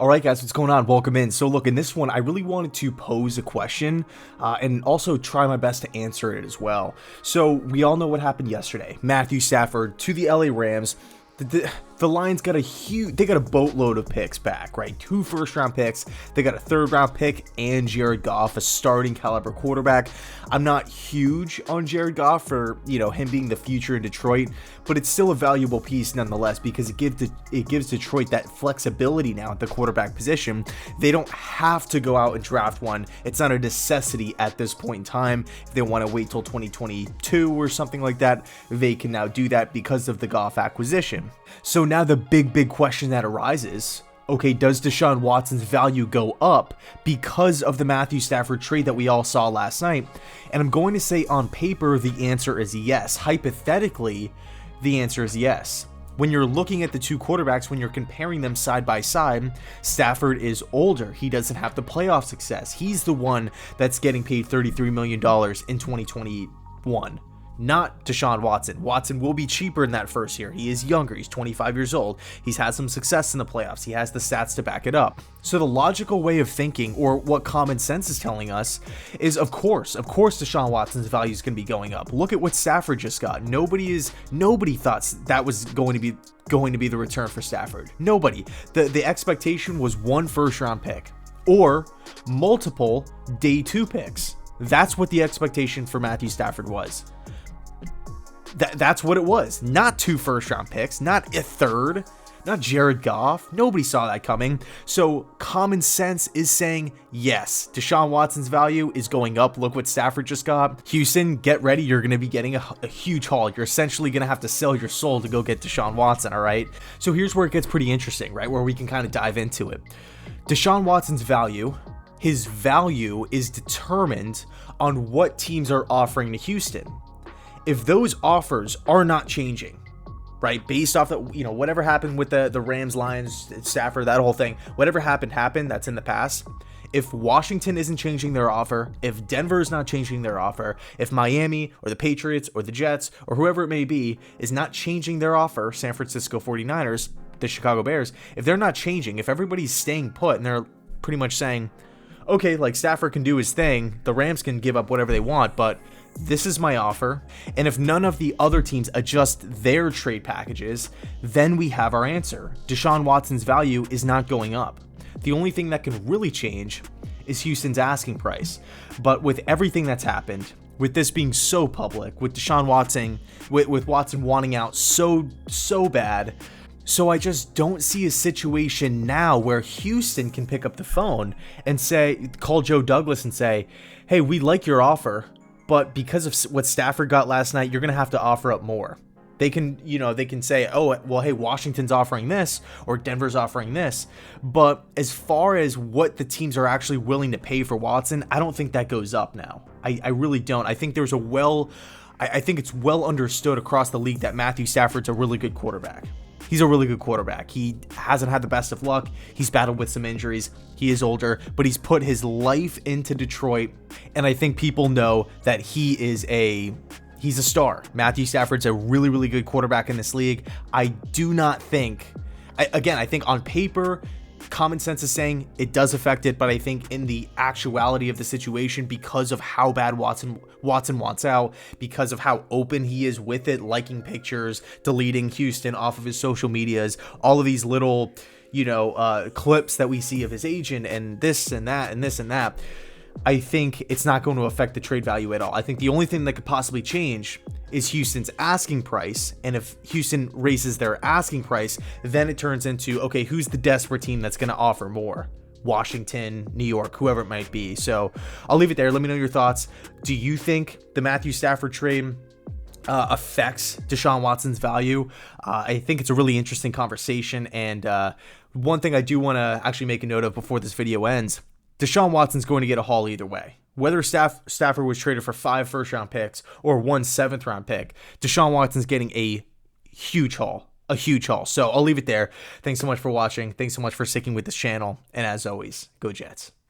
All right, guys, what's going on? Welcome in. So look, in this one, I really wanted to pose a question and also try my best to answer it as well. So we all know what happened yesterday. Matthew Stafford to the LA Rams. The Lions got they got a boatload of picks back, right? 2 first-round picks. They got a third-round pick and Jared Goff, a starting caliber quarterback. I'm not huge on Jared Goff for, him being the future in Detroit, but it's still a valuable piece nonetheless because it gives Detroit that flexibility now at the quarterback position. They don't have to go out and draft one. It's not a necessity at this point in time. If they want to wait till 2022 or something like that, they can now do that because of the Goff acquisition. So now the big question that arises, okay, does Deshaun Watson's value go up because of the Matthew Stafford trade that we all saw last night? And I'm going to say on paper, the answer is yes. Hypothetically, the answer is yes. When you're looking at the two quarterbacks, when you're comparing them side by side, Stafford is older. He doesn't have the playoff success. He's the one that's getting paid $33 million in 2021. Not Deshaun Watson. Watson will be cheaper in that first year. He is younger. He's 25 years old. He's had some success in the playoffs. He has the stats to back it up. So the logical way of thinking, or what common sense is telling us, is of course Deshaun Watson's value is going to be going up. Look at what Stafford just got. Nobody thought that was going to be the return for Stafford. Nobody. The expectation was 1 first-round pick or multiple day 2 picks. That's what the expectation for Matthew Stafford was. That's what it was. Not 2 first-round picks, not a third, not Jared Goff. Nobody saw that coming. So common sense is saying, yes, Deshaun Watson's value is going up. Look what Stafford just got. Houston, get ready. You're going to be getting a huge haul. You're essentially going to have to sell your soul to go get Deshaun Watson, all right? So here's where it gets pretty interesting, right? Where we can kind of dive into it. Deshaun Watson's value, his value is determined on what teams are offering to Houston. If those offers are not changing, right, based off that, whatever happened with the Rams, Lions, Stafford, that whole thing, whatever happened, that's in the past. If Washington isn't changing their offer, if Denver is not changing their offer, if Miami or the Patriots or the Jets or whoever it may be is not changing their offer, San Francisco 49ers, the Chicago Bears, if they're not changing, if everybody's staying put and they're pretty much saying, okay, like Stafford can do his thing, the Rams can give up whatever they want, but this is my offer. And if none of the other teams adjust their trade packages, then we have our answer. Deshaun Watson's value is not going up. The only thing that can really change is Houston's asking price. But with everything that's happened, with this being so public, with Deshaun Watson, with Watson wanting out so bad, so I just don't see a situation now where Houston can pick up the phone and call Joe Douglas and say, hey, we like your offer, but because of what Stafford got last night, you're going to have to offer up more. They can say, oh, well, hey, Washington's offering this or Denver's offering this. But as far as what the teams are actually willing to pay for Watson, I don't think that goes up now. I really don't. I think I think it's well understood across the league that Matthew Stafford's a really good quarterback. He's a really good quarterback. He hasn't had the best of luck. He's battled with some injuries. He is older, but he's put his life into Detroit. And I think people know that he's a star. Matthew Stafford's a really, really good quarterback in this league. I do not think, I think on paper, common sense is saying it does affect it, but I think in the actuality of the situation, because of how bad Watson wants out, because of how open he is with it, liking pictures, deleting Houston off of his social medias, all of these little, clips that we see of his agent and this and that and this and that, I think it's not going to affect the trade value at all. I think the only thing that could possibly change is Houston's asking price. And if Houston raises their asking price, then it turns into, okay, who's the desperate team that's going to offer more? Washington, New York, whoever it might be. So I'll leave it there. Let me know your thoughts. Do you think the Matthew Stafford trade affects Deshaun Watson's value? I think it's a really interesting conversation. And one thing I do want to actually make a note of before this video ends, Deshaun Watson's going to get a haul either way. Whether Stafford was traded for 5 first-round picks or 1 7th-round pick, Deshaun Watson's getting a huge haul. So I'll leave it there. Thanks so much for watching. Thanks so much for sticking with this channel. And as always, go Jets.